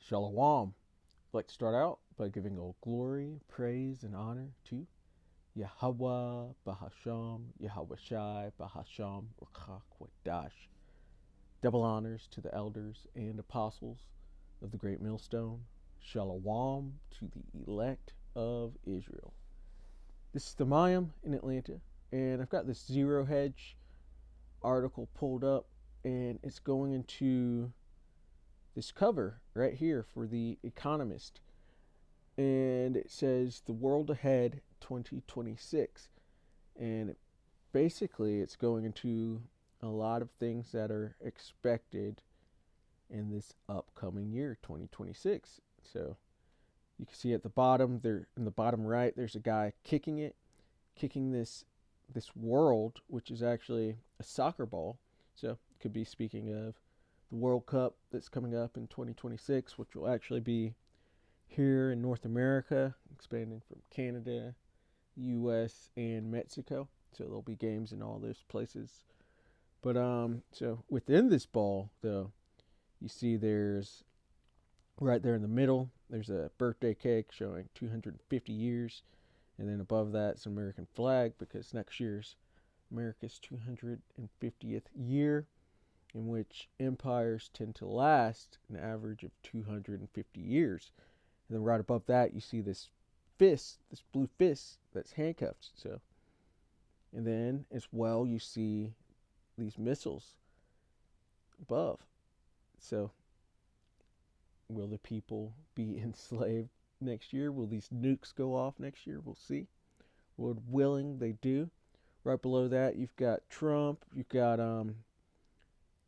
Shalom. I'd like to start out by giving all glory, praise, and honor to Yahweh Bahasham, Yahweh Shai Bahasham Ruchakwadash. Double honors to the elders and apostles of the Great Millstone. Shalom to the elect of Israel. This is the Mayim in Atlanta, and I've got this Zero Hedge article pulled up, and it's going into this cover right here for The Economist. And it says The World Ahead 2026. And basically, it's going into a lot of things that are expected in this upcoming year, 2026. So you can see at the bottom, there in the bottom right, there's a guy kicking this world, which is actually a soccer ball. So it could be speaking of the World Cup that's coming up in 2026, which will actually be here in North America, expanding from Canada, U.S., and Mexico. So there'll be games in all those places. But so within this ball, though, you see there's right there in the middle, there's a birthday cake showing 250 years. And then above that, it's an American flag because next year's America's 250th year, in which empires tend to last an average of 250 years. And then right above that, you see this fist, this blue fist that's handcuffed. So, and then as well, you see these missiles above. So, will the people be enslaved next year? Will these nukes go off next year? We'll see. Lord willing, they do. Right below that, you've got Trump. You've got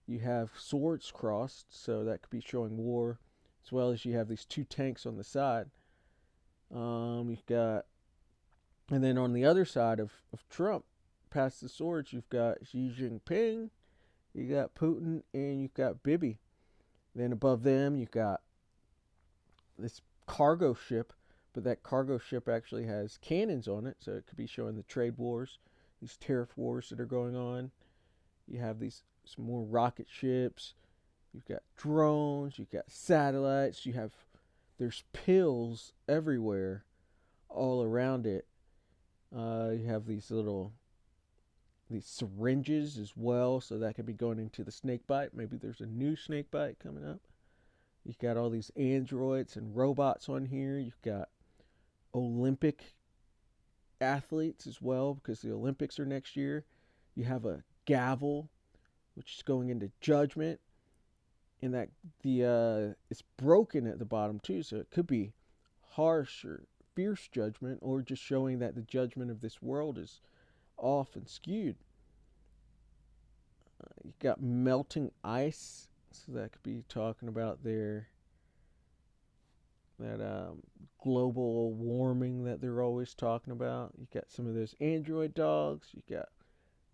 you have swords crossed, so that could be showing war, as well as you have these two tanks on the side. You've got, and then on the other side of Trump, past the swords, you've got Xi Jinping, you got Putin, and you've got Bibi. Then above them, you've got this cargo ship, but that cargo ship actually has cannons on it, so it could be showing the trade wars, these tariff wars that are going on. You have these some more rocket ships. You've got drones. You've got satellites. There's pills everywhere, all around it. You have these syringes as well, so that could be going into the snake bite. Maybe there's a new snake bite coming up. You've got all these androids and robots on here. You've got Olympic athletes as well, because the Olympics are next year. You have a gavel, which is going into judgment, and that it's broken at the bottom too, so it could be harsh or fierce judgment, or just showing that the judgment of this world is off and skewed. You got melting ice, so that could be talking about that global warming that they're always talking about. You got some of those android dogs. You got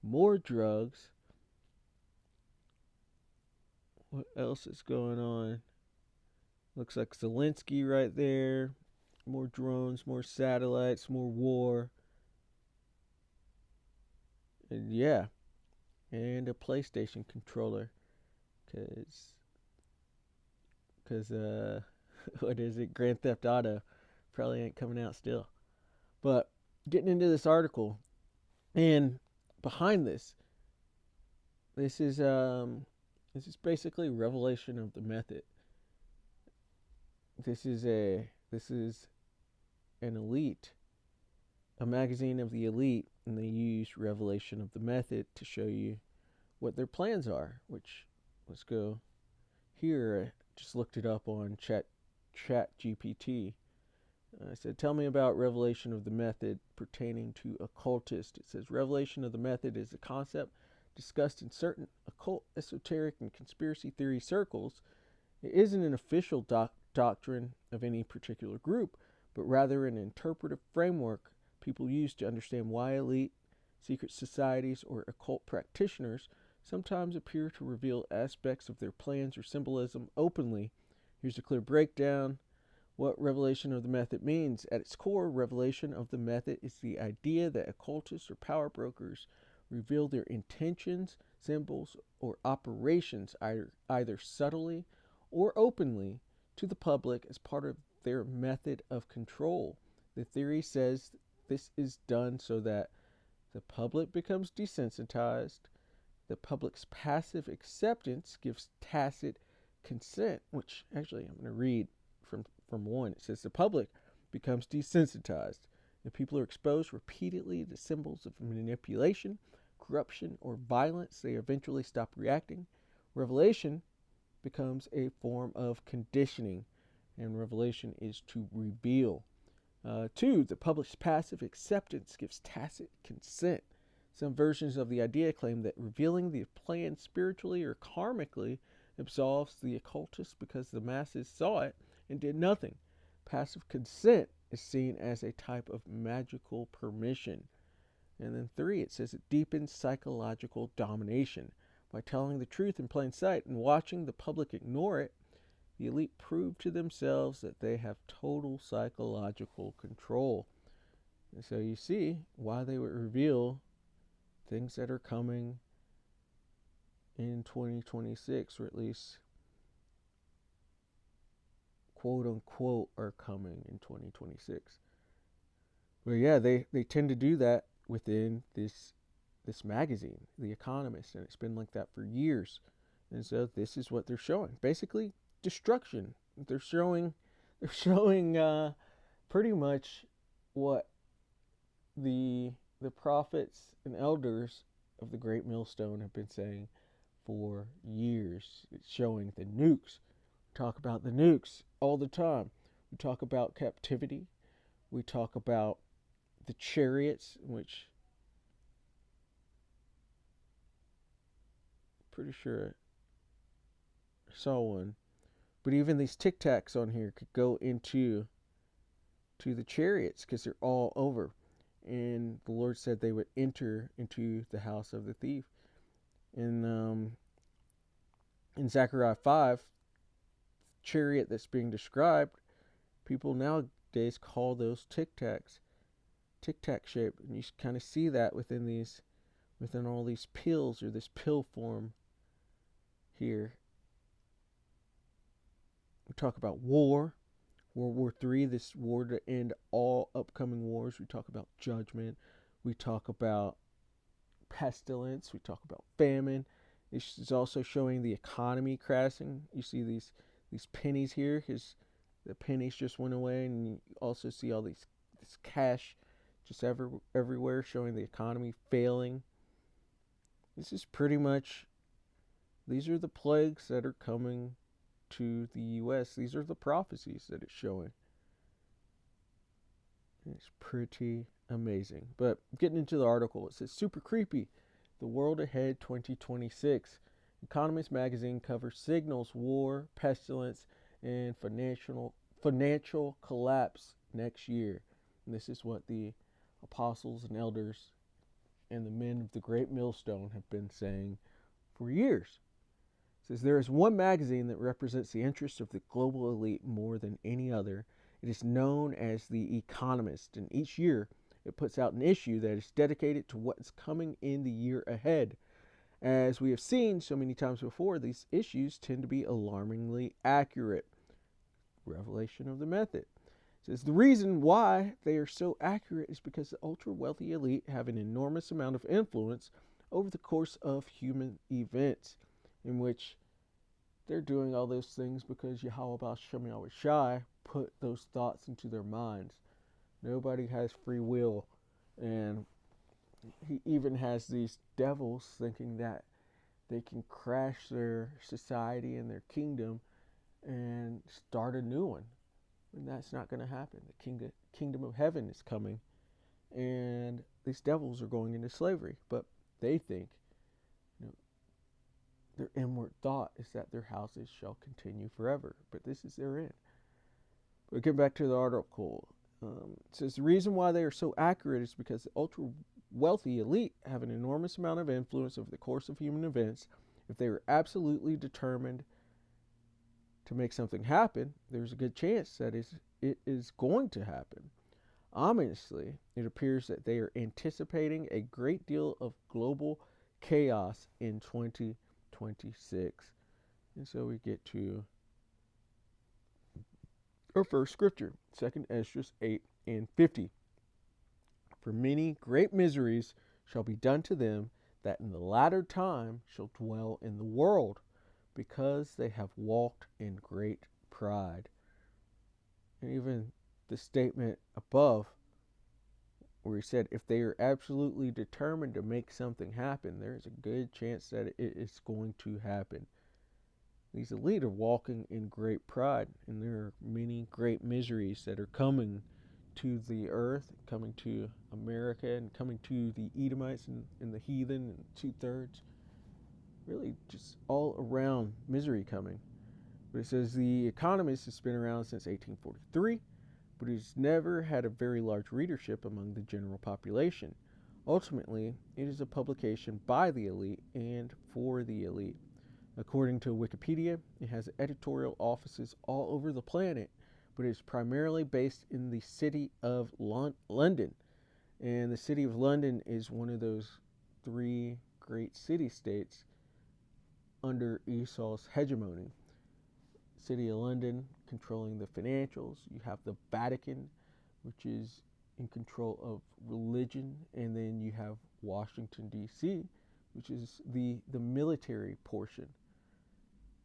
more drugs. What else is going on? Looks like Zelensky right there. More drones, more satellites, more war. And yeah, and a PlayStation controller. Cause what is it? Grand Theft Auto probably ain't coming out still. But getting into this article, and behind this is basically revelation of the method. This is an elite, a magazine of the elite, and they use revelation of the method to show you what their plans are. Which, let's go here. I just looked it up on Chat GPT. I said, tell me about revelation of the method pertaining to occultist. It says, revelation of the method is a concept discussed in certain occult, esoteric, and conspiracy theory circles. It isn't an official doctrine of any particular group, but rather an interpretive framework people use to understand why elite, secret societies, or occult practitioners sometimes appear to reveal aspects of their plans or symbolism openly. Here's a clear breakdown. What revelation of the method means. At its core, revelation of the method is the idea that occultists or power brokers reveal their intentions, symbols, or operations either subtly or openly to the public as part of their method of control. The theory says this is done so that the public becomes desensitized. The public's passive acceptance gives tacit consent, which actually I'm going to read from one. It says the public becomes desensitized. If people are exposed repeatedly to symbols of manipulation, corruption, or violence, they eventually stop reacting. Revelation becomes a form of conditioning, and revelation is to reveal. Two, the public's passive acceptance gives tacit consent. Some versions of the idea claim that revealing the plan spiritually or karmically absolves the occultist because the masses saw it and did nothing. Passive consent is seen as a type of magical permission. And then three, it says it deepens psychological domination. By telling the truth in plain sight and watching the public ignore it, the elite prove to themselves that they have total psychological control. And so you see why they would reveal things that are coming in 2026, or at least quote unquote are coming in 2026. But yeah, they tend to do that within this magazine, The Economist, and it's been like that for years. And so this is what they're showing. Basically, destruction. They're showing pretty much what the prophets and elders of the Great Millstone have been saying for years. It's showing the nukes. We talk about the nukes all the time. We talk about captivity. We talk about the chariots, which I'm pretty sure I saw one. But even these Tic Tacs on here could go into the chariots because they're all over. And the Lord said they would enter into the house of the thief. In Zechariah 5, chariot that's being described, people nowadays call those Tic Tacs, Tic Tac shape, and you kind of see that within all these pills, or this pill form here. We talk about war, World War III, this war to end all upcoming wars. We talk about judgment. We talk about pestilence. We talk about famine. This is also showing the economy crashing. You see these pennies here, because the pennies just went away, and you also see all this cash just everywhere, showing the economy failing. This is pretty much, these are the plagues that are coming to the U.S. These are the prophecies that it's showing. It's pretty amazing. But getting into the article, it says super creepy. The World Ahead 2026. Economist magazine covers signals war, pestilence, and financial collapse next year. And this is what the apostles and elders and the men of the Great Millstone have been saying for years. It says there is one magazine that represents the interests of the global elite more than any other. It is known as The Economist, and each year it puts out an issue that is dedicated to what is coming in the year ahead. As we have seen so many times before, these issues tend to be alarmingly accurate. Revelation of the method. It says the reason why they are so accurate is because the ultra wealthy elite have an enormous amount of influence over the course of human events, in which they're doing all those things because Yahweh Bashem Yahweh Shai put those thoughts into their minds. Nobody has free will, and he even has these devils thinking that they can crash their society and their kingdom and start a new one. And that's not going to happen. The kingdom of heaven is coming, and these devils are going into slavery. But they think, their inward thought is that their houses shall continue forever. But this is their end. But get back to the article. It says the reason why they are so accurate is because the ultra wealthy elite have an enormous amount of influence over the course of human events. If they are absolutely determined to make something happen, there's a good chance that it is going to happen. Ominously, it appears that they are anticipating a great deal of global chaos in 2026. And so we get to Our first scripture, 2 Esdras 8 and 50. For many great miseries shall be done to them that in the latter time shall dwell in the world, because they have walked in great pride. And even the statement above, where he said, if they are absolutely determined to make something happen, there is a good chance that it is going to happen. These elite are walking in great pride, and there are many great miseries that are coming to the earth, coming to America, and coming to the Edomites and the heathen, and 2/3. Really, just all around misery coming. But it says the Economist has been around since 1843, but it's never had a very large readership among the general population. Ultimately, it is a publication by the elite and for the elite. According to Wikipedia, it has editorial offices all over the planet, but it is primarily based in the city of London. And the city of London is one of those 3 great city-states under Esau's hegemony. City of London controlling the financials. You have the Vatican, which is in control of religion, and then you have Washington, D.C., which is the military portion.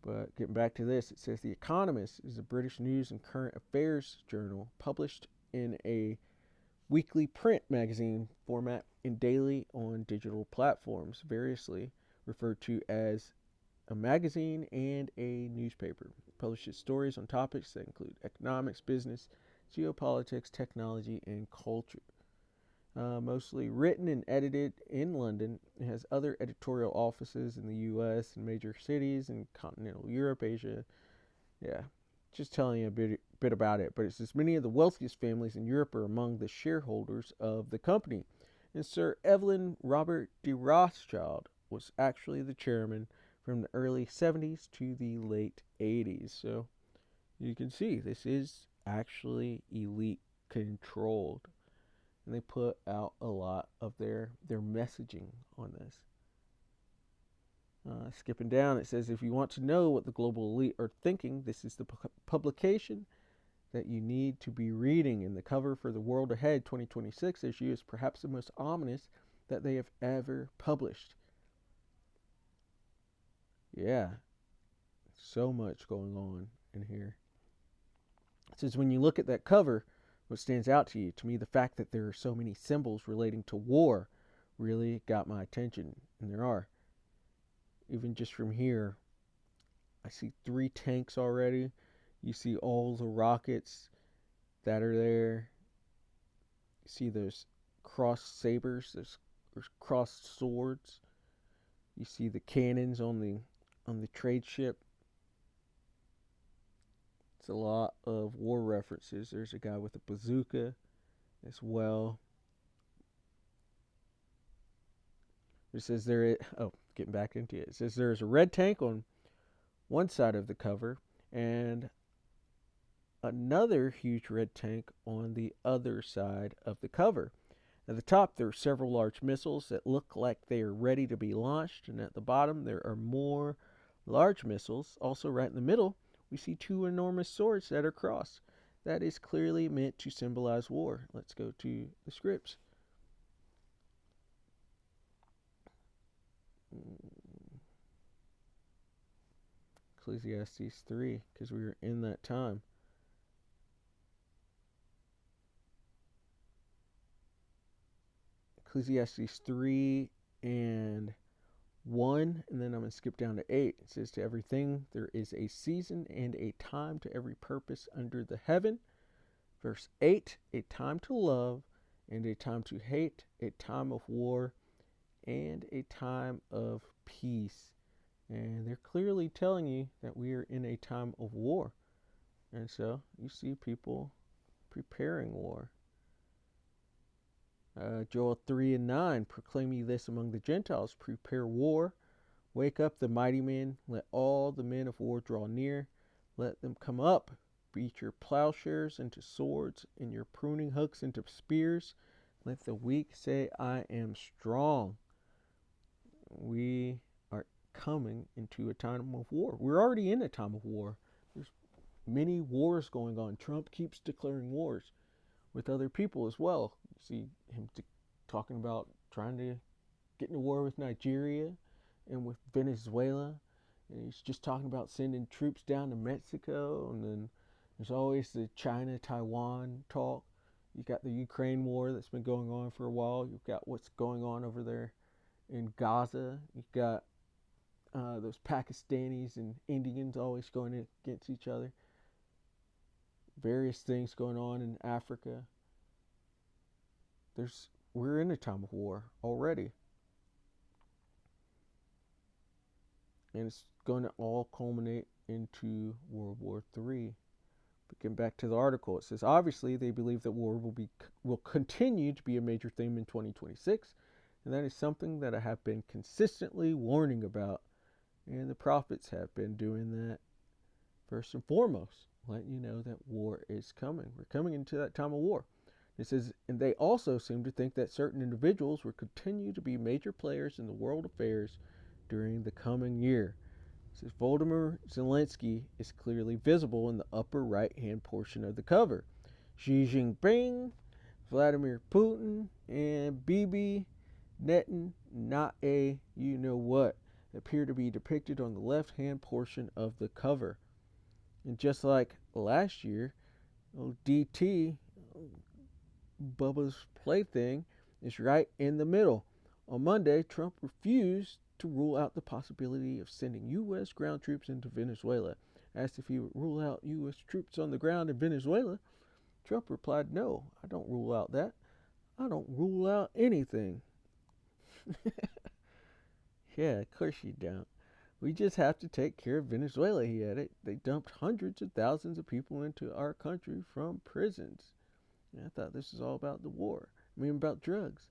But getting back to this, it says The Economist is a British news and current affairs journal published in a weekly print magazine format and daily on digital platforms, variously referred to as a magazine and a newspaper. It publishes stories on topics that include economics, business, geopolitics, technology, and culture. Mostly written and edited in London. It has other editorial offices in the U.S. and major cities in continental Europe, Asia. Yeah, just telling you a bit about it. But it says many of the wealthiest families in Europe are among the shareholders of the company. And Sir Evelyn Robert de Rothschild was actually the chairman from the early 70s to the late 80s. So you can see this is actually elite controlled. And they put out a lot of their messaging on this. Skipping down, it says, if you want to know what the global elite are thinking, this is the publication that you need to be reading. And the cover for the World Ahead 2026 issue is perhaps the most ominous that they have ever published. Yeah, so much going on in here. It says, when you look at that cover, what stands out to you? To me, the fact that there are so many symbols relating to war really got my attention. And there are. Even just from here, I see 3 tanks already. You see all the rockets that are there. You see those crossed sabers, those crossed swords. You see the cannons on the trade ship. It's a lot of war references. There's a guy with a bazooka as well. It says getting back into it. It says there's a red tank on one side of the cover and another huge red tank on the other side of the cover. At the top, there are several large missiles that look like they are ready to be launched, and at the bottom, there are more large missiles. Also, right in the middle, we see 2 enormous swords that are crossed. That is clearly meant to symbolize war. Let's go to the scripts. Ecclesiastes 3, because we were in that time. Ecclesiastes 3 and 1, and then I'm going to skip down to 8. It says, to everything there is a season and a time to every purpose under the heaven. Verse 8, a time to love and a time to hate, a time of war and a time of peace. And they're clearly telling you that we are in a time of war. And so you see people preparing war. Joel 3 and 9, proclaim ye this among the Gentiles, prepare war, wake up the mighty men, let all the men of war draw near, let them come up, beat your plowshares into swords, and your pruning hooks into spears, let the weak say, I am strong. We are coming into a time of war. We're already in a time of war. There's many wars going on. Trump keeps declaring wars with other people as well. You see him talking about trying to get in a war with Nigeria and with Venezuela. And he's just talking about sending troops down to Mexico. And then there's always the China-Taiwan talk. You got the Ukraine war that's been going on for a while. You've got what's going on over there in Gaza. You've got those Pakistanis and Indians always going against each other. Various things going on in Africa. We're in a time of war already. And it's going to all culminate into World War III. But getting back to the article, it says, obviously, they believe that war will continue to be a major theme in 2026, and that is something that I have been consistently warning about, and the prophets have been doing that first and foremost, letting you know that war is coming. We're coming into that time of war. It says, and they also seem to think that certain individuals will continue to be major players in the world affairs during the coming year. It says Volodymyr Zelensky is clearly visible in the upper right-hand portion of the cover. Xi Jinping, Vladimir Putin, and Bibi Netanyahu, you know what, appear to be depicted on the left-hand portion of the cover. And just like last year, DT, Bubba's plaything, is right in the middle. On Monday, Trump refused to rule out the possibility of sending U.S. ground troops into Venezuela. Asked if he would rule out U.S. troops on the ground in Venezuela, Trump replied, no, I don't rule out that. I don't rule out anything. Yeah, of course you don't. We just have to take care of Venezuela, he added. They dumped hundreds of thousands of people into our country from prisons. And I thought this was all about the war. About drugs.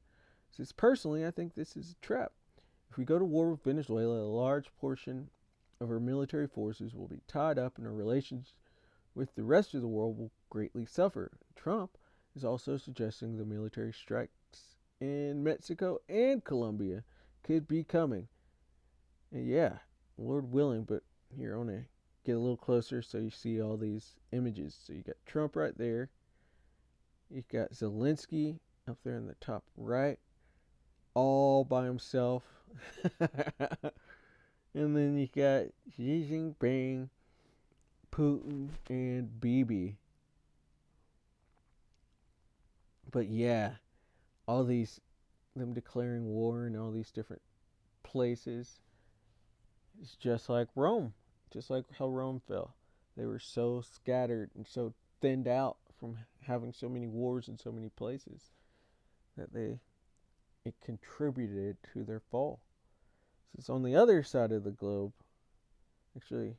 Says, personally, I think this is a trap. If we go to war with Venezuela, a large portion of our military forces will be tied up and our relations with the rest of the world will greatly suffer. Trump is also suggesting the military strikes in Mexico and Colombia could be coming. And yeah, Lord willing, but here I want to get a little closer so you see all these images. So you got Trump right there. You got Zelensky up there in the top right, all by himself. And then you got Xi Jinping, Putin, and Bibi. But yeah, all these, them declaring war in all these different places. It's just like Rome, just like how Rome fell. They were so scattered and so thinned out from having so many wars in so many places that it contributed to their fall. So it's on the other side of the globe. Actually,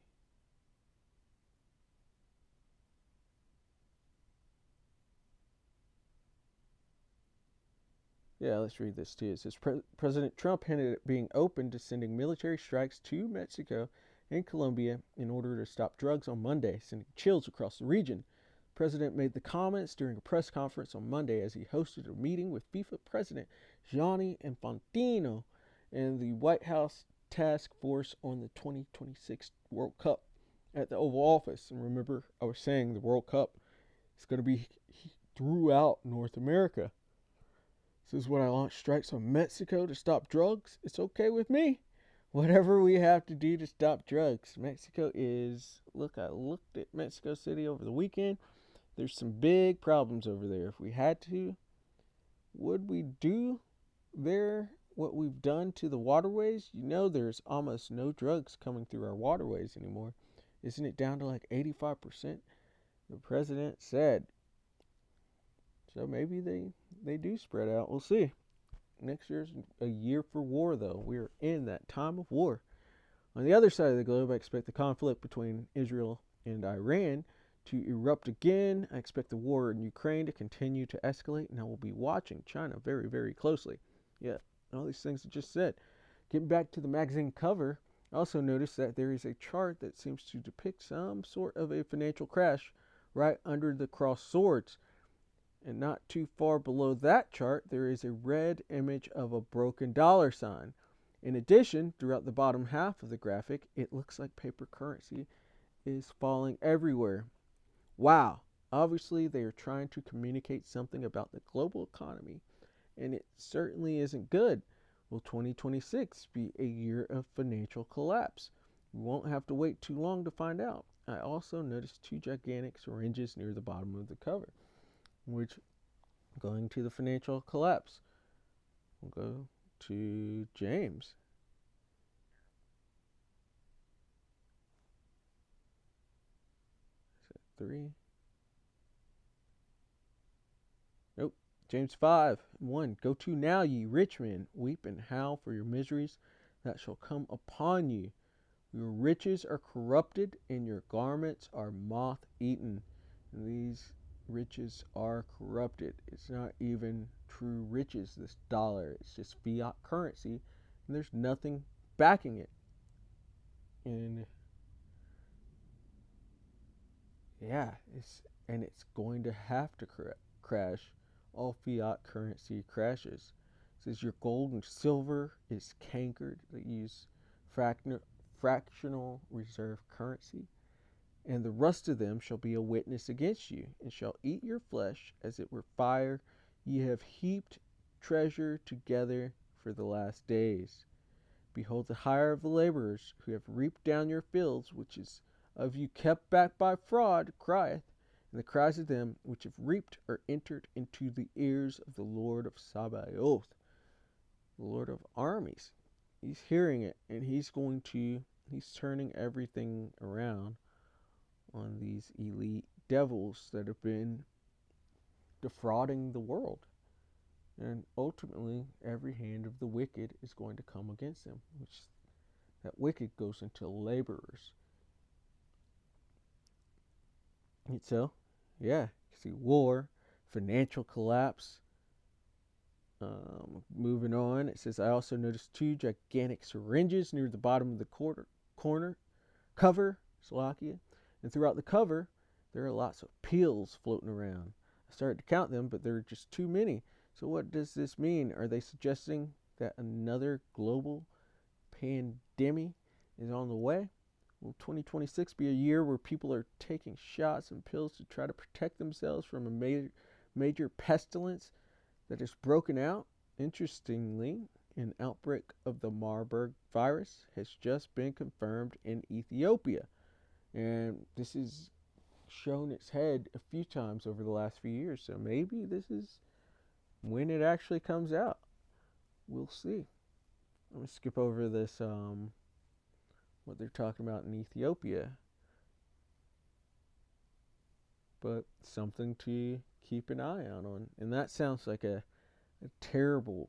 yeah, let's read this too. It says President Trump hinted at being open to sending military strikes to Mexico and Colombia in order to stop drugs on Monday, sending chills across the region. The president made the comments during a press conference on Monday as he hosted a meeting with FIFA President Gianni Infantino and the White House task force on the 2026 World Cup at the Oval Office. And remember, I was saying the World Cup is going to be throughout North America. This is when I launch strikes on Mexico to stop drugs. It's okay with me. Whatever we have to do to stop drugs. Mexico is, look, I looked at Mexico City over the weekend. There's some big problems over there. If we had to, would we do there what we've done to the waterways? You know, there's almost no drugs coming through our waterways anymore. Isn't it down to like 85%? The president said. So maybe they do spread out. We'll see. Next year's a year for war, though. We're in that time of war. On the other side of the globe, I expect the conflict between Israel and Iran to erupt again. I expect the war in Ukraine to continue to escalate, and I will be watching China very, very closely. Yeah, all these things I just said. Getting back to the magazine cover, I also noticed that there is a chart that seems to depict some sort of a financial crash right under the crossed swords. And not too far below that chart, there is a red image of a broken dollar sign. In addition, throughout the bottom half of the graphic, it looks like paper currency is falling everywhere. Wow. Obviously, they are trying to communicate something about the global economy, and it certainly isn't good. Will 2026 be a year of financial collapse? We won't have to wait too long to find out. I also noticed two gigantic syringes near the bottom of the cover, which going to the financial collapse. We'll go to James. Is that 3? Nope. James 5:1. Go to now, ye rich men, weep and howl for your miseries that shall come upon you. Your riches are corrupted, and your garments are moth eaten. And these riches are corrupted. It's not even true riches, this dollar. It's just fiat currency, and there's nothing backing it. And yeah, it's going to have to crash. All fiat currency crashes. It says your gold and silver is cankered. They use fractional reserve currency. And the rust of them shall be a witness against you, and shall eat your flesh as it were fire. Ye have heaped treasure together for the last days. Behold, the hire of the laborers who have reaped down your fields, which is of you kept back by fraud, crieth, and the cries of them which have reaped are entered into the ears of the Lord of Sabaoth, the Lord of armies. He's hearing it, and he's turning everything around on these elite devils that have been defrauding the world. And ultimately, every hand of the wicked is going to come against them, which that wicked goes into laborers. And so, yeah, you see war, financial collapse. Moving on, it says, I also noticed two gigantic syringes near the bottom of the corner cover, Slovakia, and throughout the cover, there are lots of pills floating around. I started to count them, but there are just too many. So what does this mean? Are they suggesting that another global pandemic is on the way? Will 2026 be a year where people are taking shots and pills to try to protect themselves from a major pestilence that has broken out? Interestingly, an outbreak of the Marburg virus has just been confirmed in Ethiopia. And this has shown its head a few times over the last few years. So maybe this is when it actually comes out. We'll see. I'm going to skip over this, what they're talking about in Ethiopia. But something to keep an eye out on. And that sounds like a terrible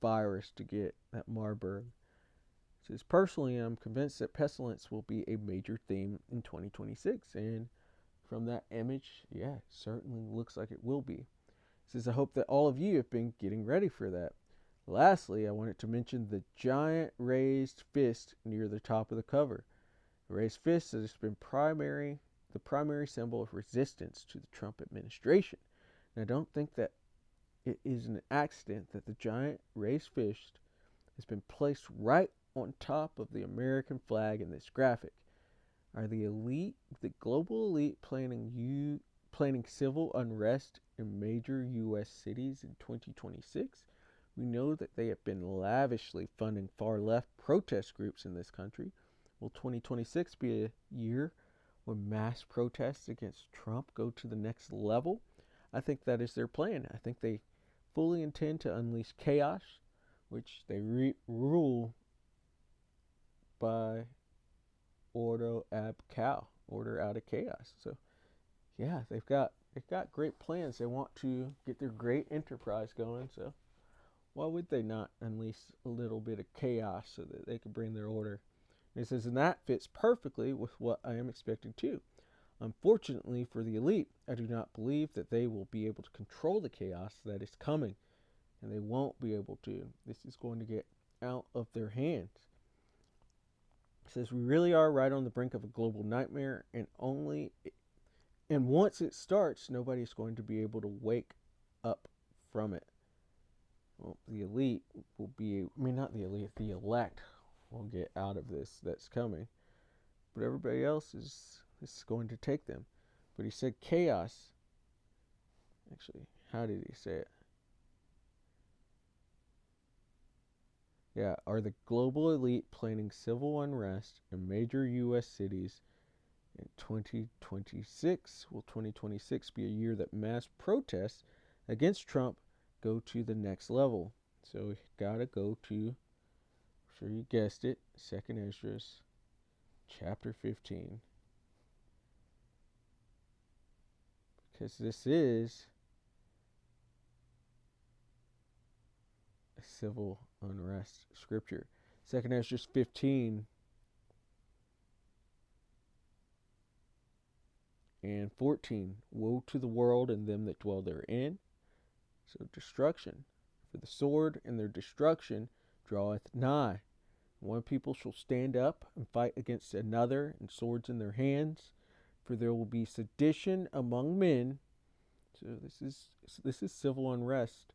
virus to get, that Marburg. It says, personally, I'm convinced that pestilence will be a major theme in 2026. And from that image, yeah, it certainly looks like it will be. It says, I hope that all of you have been getting ready for that. Lastly, I wanted to mention the giant raised fist near the top of the cover. The raised fist has been the primary symbol of resistance to the Trump administration. And I don't think that it is an accident that the giant raised fist has been placed right on top of the American flag in this graphic. Are the global elite, planning civil unrest in major U.S. cities in 2026? We know that they have been lavishly funding far-left protest groups in this country. Will 2026 be a year when mass protests against Trump go to the next level? I think that is their plan. I think they fully intend to unleash chaos, which they rule by order ab cal, order out of chaos. So yeah, they've got great plans. They want to get their great enterprise going. So why would they not unleash a little bit of chaos so that they can bring their order? And it says, and that fits perfectly with what I am expecting too. Unfortunately for the elite, I do not believe that they will be able to control the chaos that is coming. And they won't be able to. This is going to get out of their hands. It says, we really are right on the brink of a global nightmare, and once it starts, nobody's going to be able to wake up from it. Well, the elite will be, not the elite, the elect will get out of this that's coming. But everybody else this is going to take them. But he said chaos. Actually, how did he say it? Yeah, are the global elite planning civil unrest in major U.S. cities in 2026? Will 2026 be a year that mass protests against Trump go to the next level? So we gotta go to, I'm sure you guessed it, 2nd Esdras, chapter 15. Because this is a civil unrest scripture. 2nd Esdras 15 and 14. Woe to the world and them that dwell therein. So destruction. For the sword and their destruction draweth nigh. One people shall stand up and fight against another, and swords in their hands. For there will be sedition among men. So this is civil unrest.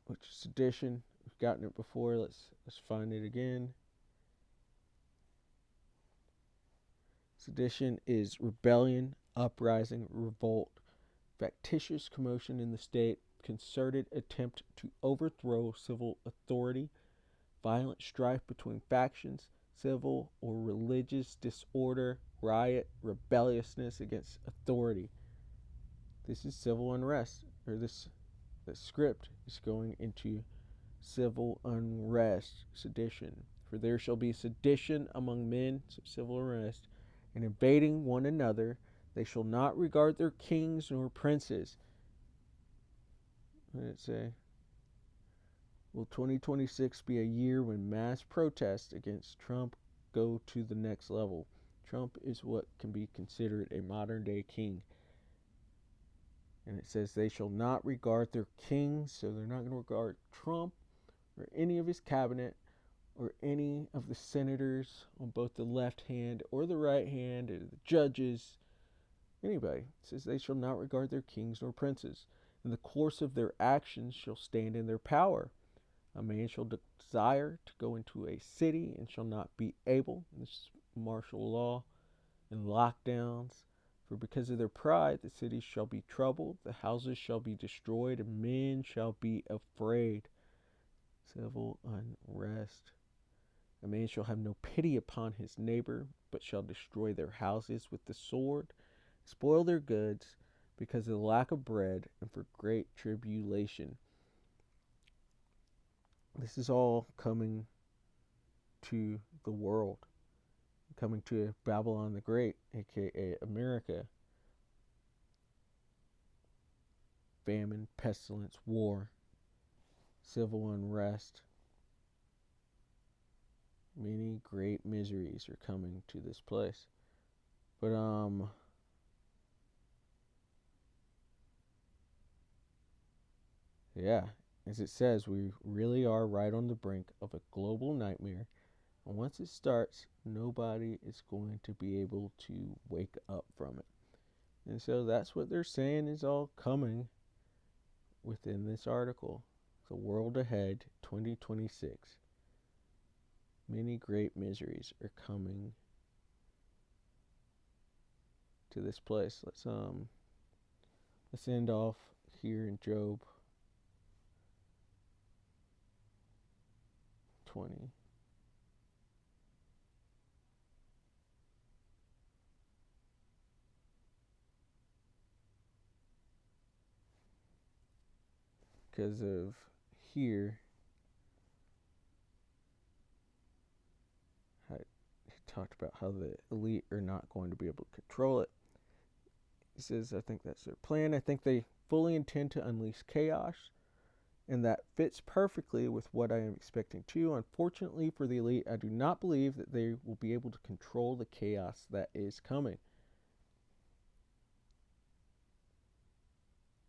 Which is sedition. We've gotten it before. Let's find it again. Sedition is rebellion, uprising, revolt, factitious commotion in the state, concerted attempt to overthrow civil authority, violent strife between factions, civil or religious disorder, riot, rebelliousness against authority. This is civil unrest, or the script is going into civil unrest, sedition. For there shall be sedition among men, so civil unrest, and invading one another. They shall not regard their kings nor princes. What did it say? Will 2026 be a year when mass protests against Trump go to the next level? Trump is what can be considered a modern day king. And it says they shall not regard their kings, so they're not going to regard Trump or any of his cabinet or any of the senators on both the left hand or the right hand, or the judges, anybody. It says they shall not regard their kings nor princes. In the course of their actions shall stand in their power. A man shall desire to go into a city and shall not be able. This is martial law and lockdowns. For because of their pride, the cities shall be troubled, the houses shall be destroyed, and men shall be afraid. Civil unrest. A man shall have no pity upon his neighbor, but shall destroy their houses with the sword, spoil their goods, because of the lack of bread, and for great tribulation. This is all coming to the world, coming to Babylon the Great, aka America. Famine, pestilence, war, civil unrest. Many great miseries are coming to this place. But yeah, as it says, we really are right on the brink of a global nightmare. And once it starts, nobody is going to be able to wake up from it. And so that's what they're saying is all coming within this article. The world ahead, 2026. Many great miseries are coming to this place. Let's end off here in Job 20. Because of here, he talked about how the elite are not going to be able to control it. He says, I think that's their plan. I think they fully intend to unleash chaos, and that fits perfectly with what I am expecting too. Unfortunately for the elite, I do not believe that they will be able to control the chaos that is coming.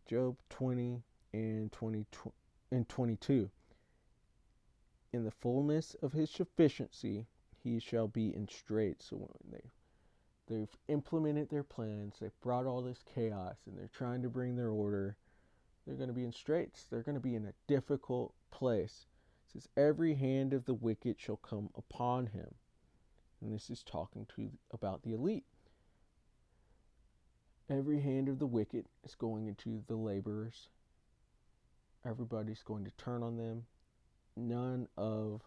Job 20 and 22. In the fullness of his sufficiency, he shall be in straits. So when they've implemented their plans, they've brought all this chaos, and they're trying to bring their order, they're going to be in straits. They're going to be in a difficult place. It says, every hand of the wicked shall come upon him. And this is talking about the elite. Every hand of the wicked is going into the laborers. Everybody's going to turn on them. None of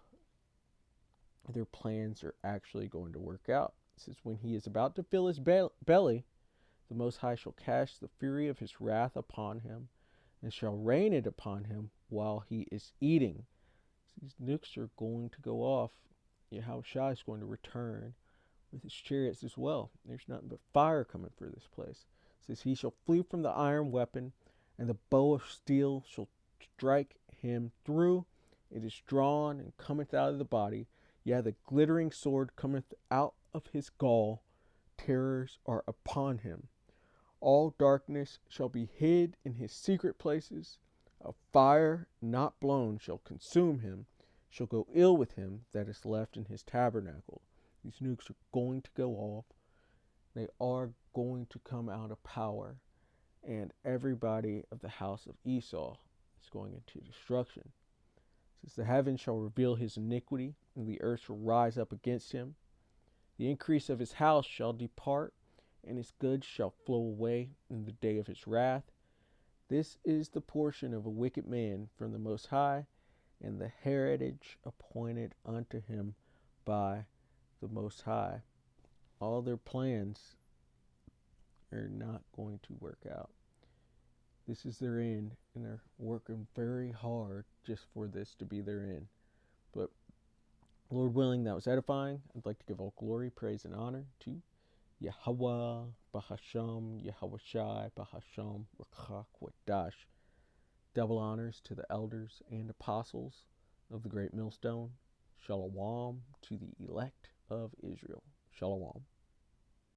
their plans are actually going to work out. It says, when he is about to fill his belly, the Most High shall cast the fury of his wrath upon him, and shall rain it upon him while he is eating. So these nukes are going to go off. Yahushua is going to return with his chariots as well. There's nothing but fire coming for this place. It says, he shall flee from the iron weapon, and the bow of steel shall strike him through. It is drawn and cometh out of the body. Yea, the glittering sword cometh out of his gall. Terrors are upon him. All darkness shall be hid in his secret places. A fire not blown shall consume him. Shall go ill with him that is left in his tabernacle. These nukes are going to go off. They are going to come out of power. And everybody of the house of Esau is going into destruction. It says, the heavens shall reveal his iniquity, and the earth shall rise up against him. The increase of his house shall depart, and his goods shall flow away in the day of his wrath. This is the portion of a wicked man from the Most High, and the heritage appointed unto him by the Most High. All their plans are not going to work out. This is their end, and they're working very hard just for this to be their end. But Lord willing, that was edifying. I'd like to give all glory, praise, and honor to Yahweh, Bahasham, Yahushai, Bahasham, Rakha, Kwadash. Double honors to the elders and apostles of the great millstone. Shalom to the elect of Israel. Shalom.